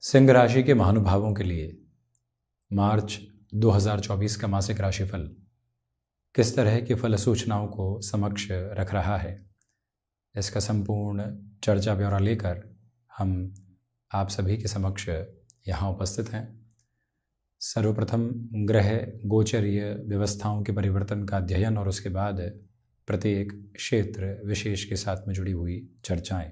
सिंह राशि के महानुभावों के लिए मार्च 2024 का मासिक राशिफल किस तरह की फल सूचनाओं को समक्ष रख रहा है, इसका संपूर्ण चर्चा ब्यौरा लेकर हम आप सभी के समक्ष यहाँ उपस्थित हैं। सर्वप्रथम ग्रह गोचरीय व्यवस्थाओं के परिवर्तन का अध्ययन और उसके बाद प्रत्येक क्षेत्र विशेष के साथ में जुड़ी हुई चर्चाएं।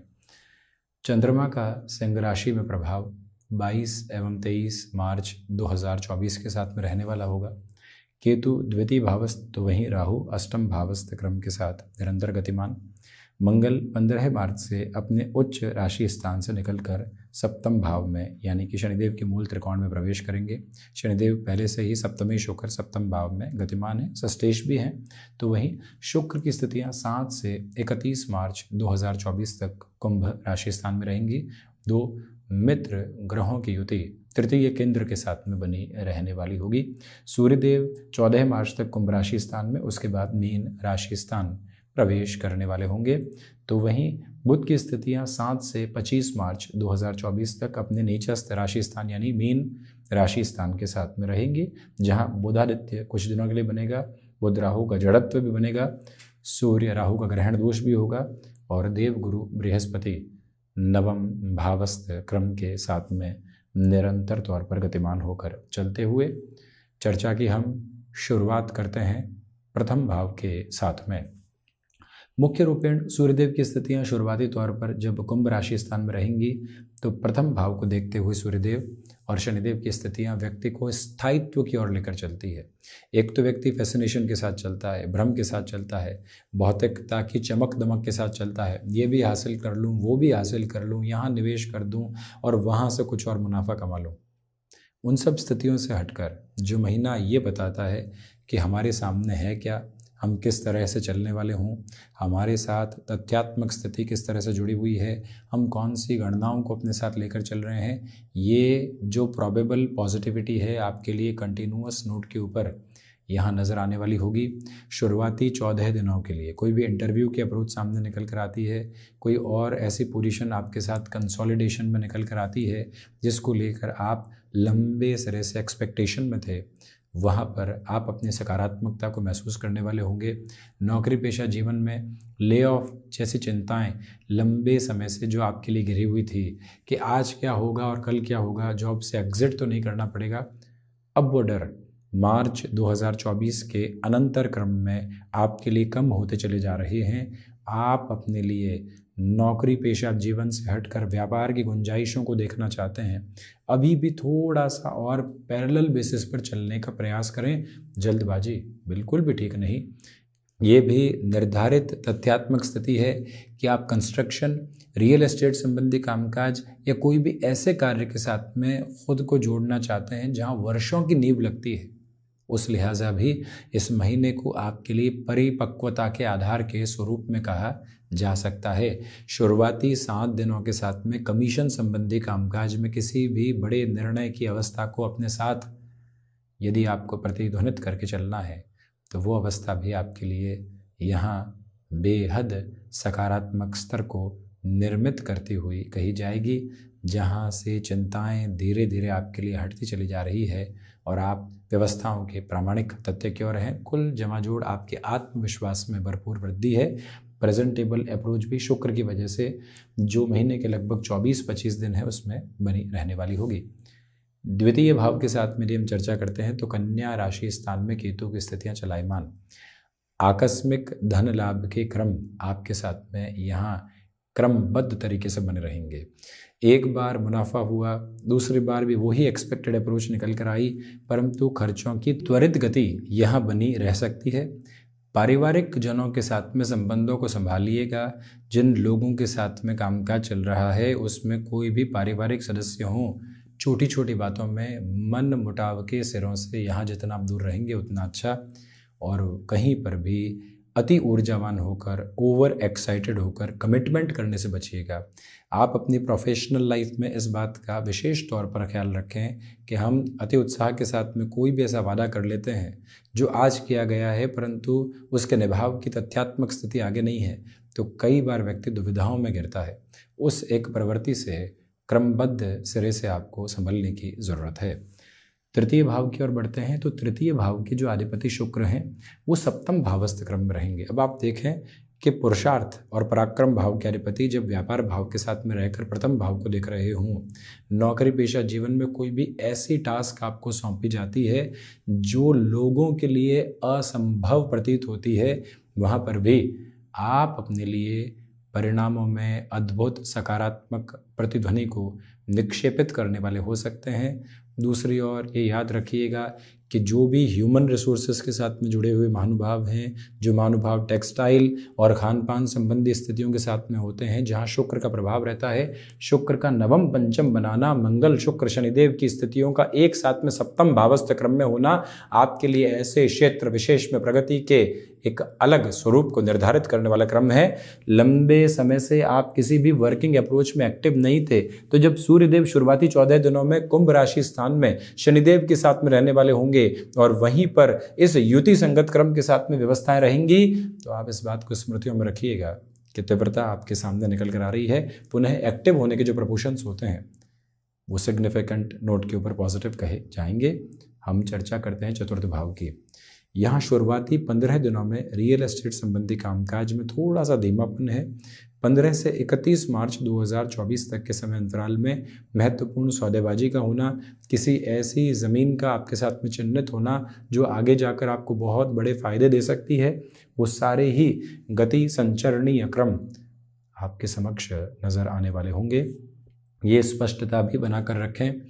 चंद्रमा का सिंह राशि में प्रभाव 22 एवं 23 मार्च 2024 के साथ में रहने वाला होगा। केतु द्वितीय भावस्थ तो वहीं राहु अष्टम भावस्थ क्रम के साथ निरंतर गतिमान। मंगल 15 मार्च से अपने उच्च राशि स्थान से निकलकर सप्तम भाव में यानी कि शनिदेव के मूल त्रिकोण में प्रवेश करेंगे। शनिदेव पहले से ही सप्तमेश होकर सप्तम भाव में गतिमान है, षष्ठेश भी हैं। तो वहीं शुक्र की स्थितियां 7 से 31 मार्च 2024 तक कुंभ राशि स्थान में रहेंगी। दो मित्र ग्रहों की युति तृतीय केंद्र के साथ में बनी रहने वाली होगी। सूर्यदेव 14 मार्च तक कुंभ राशि स्थान में, उसके बाद मीन राशि स्थान प्रवेश करने वाले होंगे। तो वहीं बुध की स्थितियां 7 से 25 मार्च 2024 तक अपने नीचस्थ राशि स्थान यानी मीन राशि स्थान के साथ में रहेंगी, जहां बुधादित्य कुछ दिनों के लिए बनेगा, बुध राहु का जड़त्व भी बनेगा, सूर्य राहु का ग्रहण दोष भी होगा और देव गुरु बृहस्पति नवम भावस्थ क्रम के साथ में निरंतर तौर पर गतिमान होकर चलते हुए चर्चा की हम शुरुआत करते हैं प्रथम भाव के साथ में। मुख्य रूपेण सूर्यदेव की स्थितियां शुरुआती तौर पर जब कुंभ राशि स्थान में रहेंगी तो प्रथम भाव को देखते हुए सूर्यदेव और शनिदेव की स्थितियां व्यक्ति को स्थायित्व की ओर लेकर चलती है। एक तो व्यक्ति फैसिनेशन के साथ चलता है, भ्रम के साथ चलता है, भौतिकता की चमक दमक के साथ चलता है, ये भी हासिल कर लूँ, वो भी हासिल कर लूँ, यहाँ निवेश कर दूँ और वहाँ से कुछ और मुनाफा कमा लूँ। उन सब स्थितियों से हटकर जो महीना ये बताता है कि हमारे सामने है क्या, हम किस तरह से चलने वाले हों, हमारे साथ तथ्यात्मक स्थिति किस तरह से जुड़ी हुई है, हम कौन सी गणनाओं को अपने साथ लेकर चल रहे हैं, ये जो प्रॉबेबल पॉजिटिविटी है आपके लिए कंटिन्यूअस नोट के ऊपर यहाँ नज़र आने वाली होगी। शुरुआती 14 दिनों के लिए कोई भी इंटरव्यू की अप्रोच सामने निकल कर आती है, कोई और ऐसी पोजीशन आपके साथ कंसोलिडेशन में निकल कर आती है जिसको लेकर आप लंबे सिरे से एक्सपेक्टेशन में थे, वहाँ पर आप अपनी सकारात्मकता को महसूस करने वाले होंगे। नौकरी पेशा जीवन में ले ऑफ जैसी चिंताएं लंबे समय से जो आपके लिए घिरी हुई थी कि आज क्या होगा और कल क्या होगा, जॉब से एग्जिट तो नहीं करना पड़ेगा, अब वो डर मार्च 2024 के अनंतर क्रम में आपके लिए कम होते चले जा रहे हैं। आप अपने लिए नौकरी पेशा जीवन से हटकर व्यापार की गुंजाइशों को देखना चाहते हैं, अभी भी थोड़ा सा और पैरेलल बेसिस पर चलने का प्रयास करें। जल्दबाजी बिल्कुल भी ठीक नहीं। ये भी निर्धारित तथ्यात्मक स्थिति है कि आप कंस्ट्रक्शन, रियल एस्टेट संबंधी कामकाज या कोई भी ऐसे कार्य के साथ में खुद को जोड़ना चाहते हैं जहां वर्षों की नींव लगती है। उस लिहाजा भी इस महीने को आपके लिए परिपक्वता के आधार के स्वरूप में कहा जा सकता है। शुरुआती 7 दिनों के साथ में कमीशन संबंधी कामकाज में किसी भी बड़े निर्णय की अवस्था को अपने साथ यदि आपको प्रतिध्वनित करके चलना है तो वो अवस्था भी आपके लिए यहाँ बेहद सकारात्मक स्तर को निर्मित करती हुई कही जाएगी, जहाँ से चिंताएं धीरे धीरे आपके लिए हटती चली जा रही है और आप व्यवस्थाओं के प्रामाणिक तथ्य की ओर हैं। कुल जमाजोड़ आपके आत्मविश्वास में भरपूर वृद्धि है। प्रेजेंटेबल अप्रोच भी शुक्र की वजह से जो महीने के लगभग 24-25 दिन है उसमें बनी रहने वाली होगी। द्वितीय भाव के साथ में हम चर्चा करते हैं तो कन्या राशि स्थान में केतु की स्थितियां चलायमान। आकस्मिक धन लाभ के क्रम आपके साथ में यहाँ क्रमबद्ध तरीके से बने रहेंगे। एक बार मुनाफा हुआ, दूसरी बार भी वही एक्सपेक्टेड अप्रोच निकल कर आई, परंतु खर्चों की त्वरित गति यहाँ बनी रह सकती है। पारिवारिक जनों के साथ में संबंधों को संभालिएगा। जिन लोगों के साथ में कामकाज चल रहा है उसमें कोई भी पारिवारिक सदस्य हों, छोटी छोटी बातों में मन मुटाव के सिरों से यहाँ जितना आप दूर रहेंगे उतना अच्छा। और कहीं पर भी अति ऊर्जावान होकर, ओवर एक्साइटेड होकर कमिटमेंट करने से बचिएगा। आप अपनी प्रोफेशनल लाइफ में इस बात का विशेष तौर पर ख्याल रखें कि हम अति उत्साह के साथ में कोई भी ऐसा वादा कर लेते हैं जो आज किया गया है परंतु उसके निभाव की तथ्यात्मक स्थिति आगे नहीं है, तो कई बार व्यक्ति दुविधाओं में गिरता है। उस एक प्रवृत्ति से क्रमबद्ध सिरे से आपको संभलने की ज़रूरत है। तृतीय भाव की ओर बढ़ते हैं तो तृतीय भाव के जो अधिपति शुक्र हैं वो सप्तम भावस्थ क्रम में रहेंगे। अब आप देखें कि पुरुषार्थ और पराक्रम भाव के अधिपति जब व्यापार भाव के साथ में रहकर प्रथम भाव को देख रहे हों, नौकरी पेशा जीवन में कोई भी ऐसी टास्क आपको सौंपी जाती है जो लोगों के लिए असंभव प्रतीत होती है, वहाँ पर भी आप अपने लिए परिणामों में अद्भुत सकारात्मक प्रतिध्वनि को निक्षेपित करने वाले हो सकते हैं। दूसरी ओर ये याद रखिएगा कि जो भी ह्यूमन रिसोर्सेज के साथ में जुड़े हुए महानुभाव हैं, जो महानुभाव टेक्सटाइल और खान पान संबंधी स्थितियों के साथ में होते हैं, जहां शुक्र का प्रभाव रहता है, शुक्र का नवम पंचम बनाना, मंगल शुक्र शनिदेव की स्थितियों का एक साथ में सप्तम भावस्थ क्रम में होना आपके लिए ऐसे क्षेत्र विशेष में प्रगति के एक अलग स्वरूप को निर्धारित करने वाला क्रम है। लंबे समय से आप किसी भी वर्किंग अप्रोच में एक्टिव नहीं थे, तो जब सूर्यदेव शुरुआती 14 दिनों में कुंभ राशि स्थान में शनिदेव के साथ में रहने वाले होंगे और वहीं पर इस युति संगत क्रम के साथ में व्यवस्थाएं रहेंगी, तो आप इस बात को स्मृतियों में रखिएगा कि तीव्रता आपके सामने निकल कर आ रही है। पुनः एक्टिव होने के जो प्रपोशंस होते हैं वो सिग्निफिकेंट नोट के ऊपर पॉजिटिव कहे जाएंगे। हम चर्चा करते हैं चतुर्थ भाव की। यहाँ शुरुआती 15 दिनों में रियल एस्टेट संबंधी कामकाज में थोड़ा सा धीमापन है। 15 से 31 मार्च 2024 तक के समय अंतराल में महत्वपूर्ण सौदेबाजी का होना, किसी ऐसी ज़मीन का आपके साथ में चिन्हित होना जो आगे जाकर आपको बहुत बड़े फायदे दे सकती है, वो सारे ही गति संचरणीय क्रम आपके समक्ष नज़र आने वाले होंगे। ये स्पष्टता भी बनाकर रखें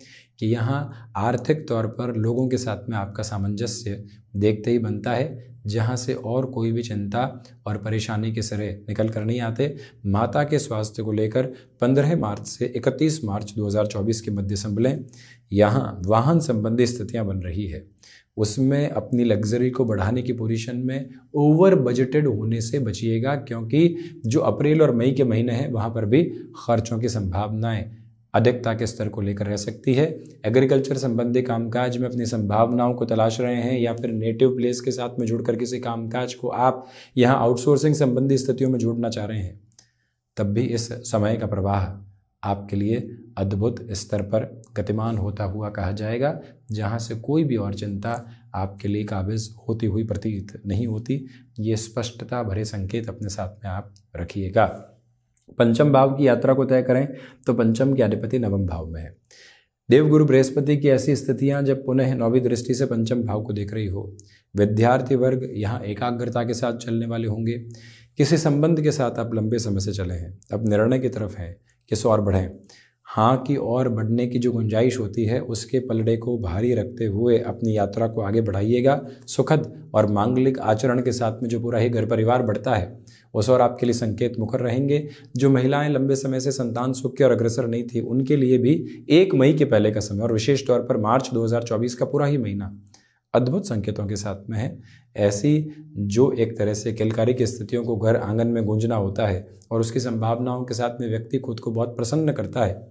कि यहाँ आर्थिक तौर पर लोगों के साथ में आपका सामंजस्य देखते ही बनता है, जहाँ से और कोई भी चिंता और परेशानी के सिरे निकल कर नहीं आते। माता के स्वास्थ्य को लेकर 15 मार्च से 31 मार्च 2024 के मध्य संभलें। यहाँ वाहन संबंधी स्थितियाँ बन रही है, उसमें अपनी लग्जरी को बढ़ाने की पोजीशन में ओवर बजटेड होने से बचिएगा, क्योंकि जो अप्रैल और मई के महीने हैं वहाँ पर भी खर्चों की संभावनाएं अधिकता के स्तर को लेकर रह सकती है। एग्रीकल्चर संबंधी कामकाज में अपनी संभावनाओं को तलाश रहे हैं या फिर नेटिव प्लेस के साथ में जुड़कर किसी कामकाज को आप यहाँ आउटसोर्सिंग संबंधी स्थितियों में जोड़ना चाह रहे हैं, तब भी इस समय का प्रवाह आपके लिए अद्भुत स्तर पर गतिमान होता हुआ कहा जाएगा, जहाँ से कोई भी और चिंता आपके लिए काबिज होती हुई प्रतीत नहीं होती। ये स्पष्टता भरे संकेत अपने साथ में आप रखिएगा। पंचम भाव की यात्रा को तय करें तो पंचम के अधिपति नवम भाव में है। देवगुरु बृहस्पति की ऐसी स्थितियां जब पुनः नौवीं दृष्टि से पंचम भाव को देख रही हो, विद्यार्थी वर्ग यहाँ एकाग्रता के साथ चलने वाले होंगे। किसी संबंध के साथ आप लंबे समय से चले हैं, अब निर्णय की तरफ हैं किस और बढ़ें। हाँ की ओर बढ़ने की जो गुंजाइश होती है, उसके पलड़े को भारी रखते हुए अपनी यात्रा को आगे बढ़ाइएगा। सुखद और मांगलिक आचरण के साथ में जो पूरा ही घर परिवार बढ़ता है, उस और आपके लिए संकेत मुखर रहेंगे। जो महिलाएं लंबे समय से संतान सुख की और अग्रसर नहीं थी, उनके लिए भी 1 मई के पहले का समय और विशेष तौर पर मार्च 2024 का पूरा ही महीना अद्भुत संकेतों के साथ में है। ऐसी जो एक तरह से किलकारी की स्थितियों को घर आंगन में गूंजना होता है और उसकी संभावनाओं के साथ में व्यक्ति खुद को बहुत प्रसन्न करता है,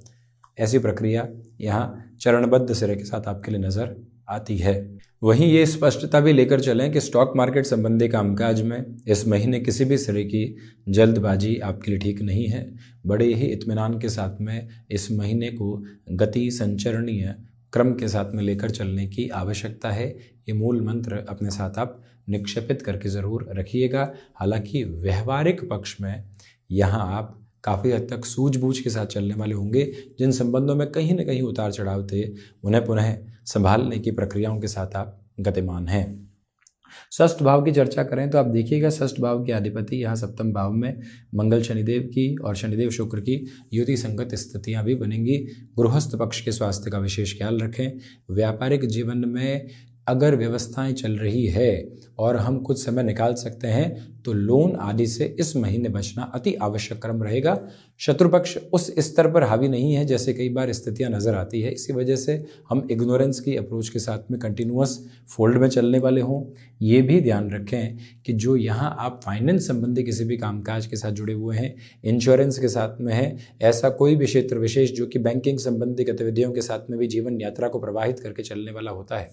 ऐसी प्रक्रिया यहाँ चरणबद्ध सिरे के साथ आपके लिए नजर आती है। वहीं ये स्पष्टता भी लेकर चलें कि स्टॉक मार्केट संबंधी कामकाज में इस महीने किसी भी सिरे की जल्दबाजी आपके लिए ठीक नहीं है। बड़े ही इत्मीनान के साथ में इस महीने को गति संचरणीय क्रम के साथ में लेकर चलने की आवश्यकता है। ये मूल मंत्र अपने साथ आप निक्षेपित करके ज़रूर रखिएगा। हालांकि व्यवहारिक पक्ष में यहाँ आप काफ़ी हद तक सूझबूझ के साथ चलने वाले होंगे। जिन संबंधों में कहीं न कहीं उतार चढ़ाव थे, उन्हें पुनः संभालने की प्रक्रियाओं के साथ आप गतिमान हैं। षष्ठ भाव की चर्चा करें तो आप देखिएगा, षष्ठ भाव के अधिपति यहाँ सप्तम भाव में मंगल शनिदेव की और शनिदेव शुक्र की युति संगत स्थितियाँ भी बनेंगी। गृहस्थ पक्ष के स्वास्थ्य का विशेष ख्याल रखें। व्यापारिक जीवन में अगर व्यवस्थाएं चल रही है और हम कुछ समय निकाल सकते हैं तो लोन आदि से इस महीने बचना अति आवश्यक क्रम रहेगा। शत्रु पक्ष उस स्तर पर हावी नहीं है जैसे कई बार स्थितियां नजर आती है, इसी वजह से हम इग्नोरेंस की अप्रोच के साथ में कंटिन्यूअस फोल्ड में चलने वाले हों। ये भी ध्यान रखें कि जो यहाँ आप फाइनेंस संबंधी किसी भी कामकाज के साथ जुड़े हुए हैं, इंश्योरेंस के साथ में है, ऐसा कोई भी क्षेत्र विशेष जो कि बैंकिंग संबंधी गतिविधियों के साथ में भी जीवन यात्रा को प्रवाहित करके चलने वाला होता है,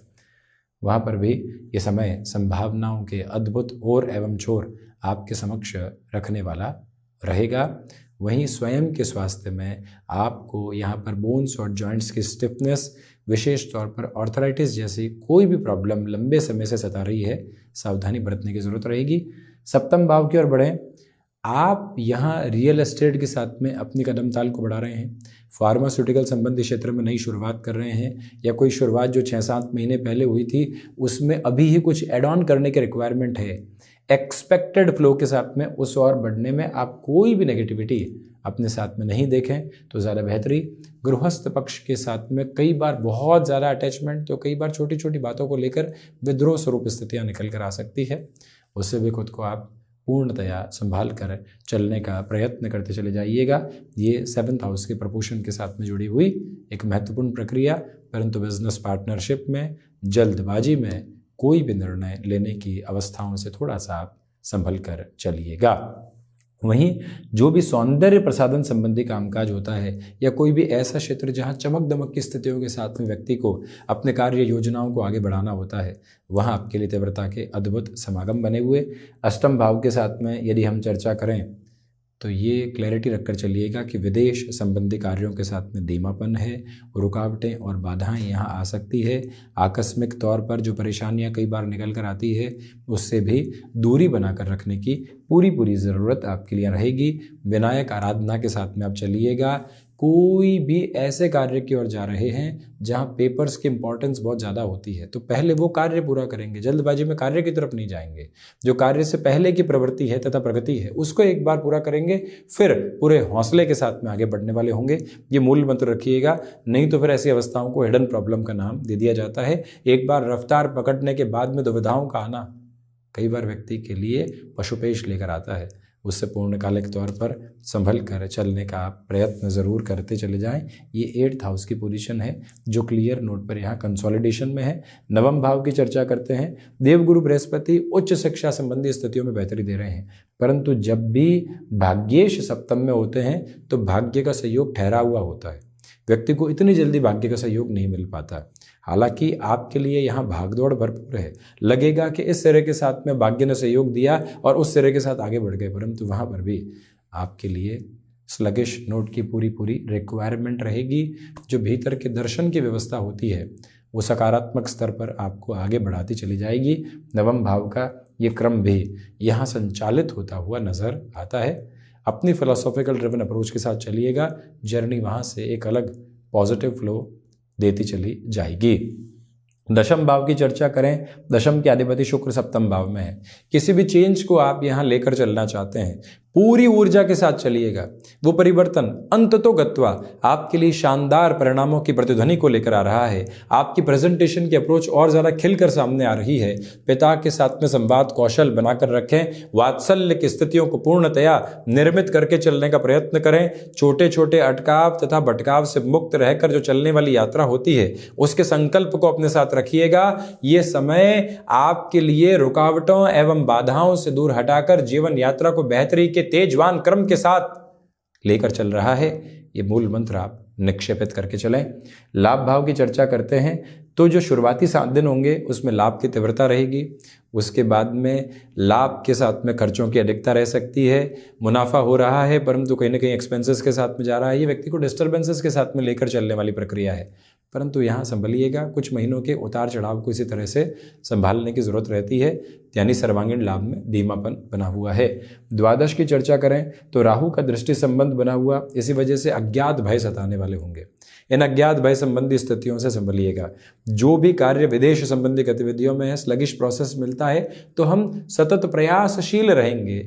वहाँ पर भी ये समय संभावनाओं के अद्भुत और एवं छोर आपके समक्ष रखने वाला रहेगा। वहीं स्वयं के स्वास्थ्य में आपको यहाँ पर बोन्स और जॉइंट्स की स्टिफनेस, विशेष तौर पर ऑर्थराइटिस जैसी कोई भी प्रॉब्लम लंबे समय से सता रही है, सावधानी बरतने की ज़रूरत रहेगी। सप्तम भाव की ओर बढ़ें। आप यहाँ रियल एस्टेट के साथ में अपनी कदम ताल को बढ़ा रहे हैं, फार्मास्यूटिकल संबंधी क्षेत्र में नई शुरुआत कर रहे हैं, या कोई शुरुआत जो 6-7 महीने पहले हुई थी उसमें अभी ही कुछ एड ऑन करने की रिक्वायरमेंट है। एक्सपेक्टेड फ्लो के साथ में उस और बढ़ने में आप कोई भी नेगेटिविटी अपने साथ में नहीं देखें तो ज़्यादा बेहतरी। गृहस्थ पक्ष के साथ में कई बार बहुत ज़्यादा अटैचमेंट, तो कई बार छोटी छोटी बातों को लेकर विद्रोह स्वरूप स्थितियाँ निकल कर आ सकती है, उससे भी खुद को आप पूर्णतया संभाल कर चलने का प्रयत्न करते चले जाइएगा। ये 7th हाउस के प्रपोषण के साथ में जुड़ी हुई एक महत्वपूर्ण प्रक्रिया, परंतु बिजनेस पार्टनरशिप में जल्दबाजी में कोई भी निर्णय लेने की अवस्थाओं से थोड़ा सा आप संभल कर चलिएगा। वहीं जो भी सौंदर्य प्रसाधन संबंधी कामकाज होता है या कोई भी ऐसा क्षेत्र जहां चमक दमक की स्थितियों के साथ में व्यक्ति को अपने कार्य योजनाओं को आगे बढ़ाना होता है, वहां आपके लिए तीव्रता के अद्भुत समागम बने हुए। अष्टम भाव के साथ में यदि हम चर्चा करें तो ये क्लैरिटी रखकर चलिएगा कि विदेश संबंधी कार्यों के साथ में धीमापन है, रुकावटें और बाधाएं यहाँ आ सकती है। आकस्मिक तौर पर जो परेशानियाँ कई बार निकल कर आती है उससे भी दूरी बनाकर रखने की पूरी ज़रूरत आपके लिए रहेगी। विनायक आराधना के साथ में आप चलिएगा। कोई भी ऐसे कार्य की ओर जा रहे हैं जहां पेपर्स की इंपॉर्टेंस बहुत ज़्यादा होती है तो पहले वो कार्य पूरा करेंगे, जल्दबाजी में कार्य की तरफ नहीं जाएंगे। जो कार्य से पहले की प्रवृत्ति है तथा प्रगति है उसको एक बार पूरा करेंगे, फिर पूरे हौसले के साथ में आगे बढ़ने वाले होंगे। ये मूल मंत्र रखिएगा, नहीं तो फिर ऐसी अवस्थाओं को हिडन प्रॉब्लम का नाम दे दिया जाता है। एक बार रफ्तार पकड़ने के बाद में दुविधाओं का आना कई बार व्यक्ति के लिए पशुपेश लेकर आता है, उससे पूर्णकालिक तौर पर संभल कर चलने का आप प्रयत्न ज़रूर करते चले जाएं। ये 8th हाउस की पोजीशन है जो क्लियर नोट पर यहाँ कंसोलिडेशन में है। नवम भाव की चर्चा करते हैं। देवगुरु बृहस्पति उच्च शिक्षा संबंधी स्थितियों में बेहतरी दे रहे हैं, परंतु जब भी भाग्येश सप्तम में होते हैं तो भाग्य का सहयोग ठहरा हुआ होता है, व्यक्ति को इतनी जल्दी भाग्य का सहयोग नहीं मिल पाता। हालांकि आपके लिए यहाँ भागदौड़ भरपूर है, लगेगा कि इस सिरे के साथ में भाग्य ने सहयोग दिया और उस सिरे के साथ आगे बढ़ गए, परंतु वहाँ पर भी आपके लिए स्लगिश नोट की पूरी रिक्वायरमेंट रहेगी। जो भीतर के दर्शन की व्यवस्था होती है वो सकारात्मक स्तर पर आपको आगे बढ़ाती चली जाएगी। नवम भाव का ये क्रम भी यहाँ संचालित होता हुआ नजर आता है। अपनी फिलोसॉफिकल ड्रिवन अप्रोच के साथ चलिएगा, जर्नी वहाँ से एक अलग पॉजिटिव फ्लो देती चली जाएगी। दशम भाव की चर्चा करें। दशम के अधिपति शुक्र सप्तम भाव में है। किसी भी चेंज को आप यहाँ लेकर चलना चाहते हैं, पूरी ऊर्जा के साथ चलिएगा। वो परिवर्तन अंततो गत्वा आपके लिए शानदार परिणामों की प्रतिध्वनि को लेकर आ रहा है। आपकी प्रेजेंटेशन की अप्रोच और ज़्यादा खिलकर सामने आ रही है। पिता के साथ में संवाद कौशल बनाकर रखें। वात्सल्य की स्थितियों को पूर्णतया निर्मित करके चलने का प्रयत्न करें। छोटे छोटे अटकाव तथा भटकाव से मुक्त रहकर जो चलने वाली यात्रा होती है उसके संकल्प को अपने साथ रखिएगा। ये समय आपके लिए रुकावटों एवं बाधाओं से दूर हटाकर जीवन यात्रा को बेहतरी के तेजवान क्रम के साथ लेकर चल रहा है। ये मूल मंत्र आप निक्षेपित करके चलें। लाभ भाव की चर्चा करते हैं तो जो शुरुआती 7 दिन होंगे उसमें लाभ की तीव्रता रहेगी। उसके बाद में लाभ के साथ में खर्चों की अधिकता रह सकती है। मुनाफा हो रहा है परंतु कहीं ना कहीं एक्सपेंसेस के साथ में जा रहा है। ये व्यक्ति को डिस्टर्बेंसेस के साथ में लेकर चलने वाली प्रक्रिया है, परंतु यहाँ संभलिएगा। कुछ महीनों के उतार चढ़ाव को इसी तरह से संभालने की जरूरत रहती है, यानी सर्वांगीण लाभ में धीमापन बना हुआ है। द्वादश की चर्चा करें तो राहु का दृष्टि संबंध बना हुआ, इसी वजह से अज्ञात भय सताने वाले होंगे। इन अज्ञात भय संबंधी स्थितियों से संभलिएगा। जो भी कार्य विदेश संबंधी गतिविधियों में है, स्लगिश प्रोसेस मिलता है तो हम सतत प्रयासशील रहेंगे,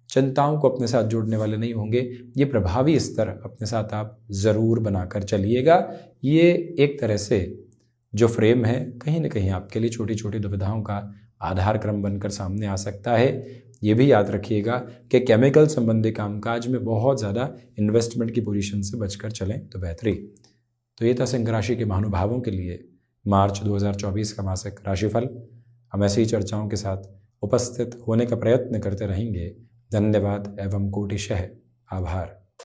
चिंताओं को अपने साथ जोड़ने वाले नहीं होंगे। ये प्रभावी स्तर अपने साथ आप ज़रूर बनाकर चलिएगा। ये एक तरह से जो फ्रेम है कहीं ना कहीं आपके लिए छोटी छोटी दुविधाओं का आधार क्रम बनकर सामने आ सकता है। ये भी याद रखिएगा कि केमिकल संबंधी कामकाज में बहुत ज़्यादा इन्वेस्टमेंट की पोजीशन से बचकर चलें तो बेहतरी। तो ये था सिंह राशि के महानुभावों के लिए मार्च 2024 का मासिक राशिफल। हम ऐसी ही चर्चाओं के साथ उपस्थित होने का प्रयत्न करते रहेंगे। धन्यवाद एवं कोटिशः आभार।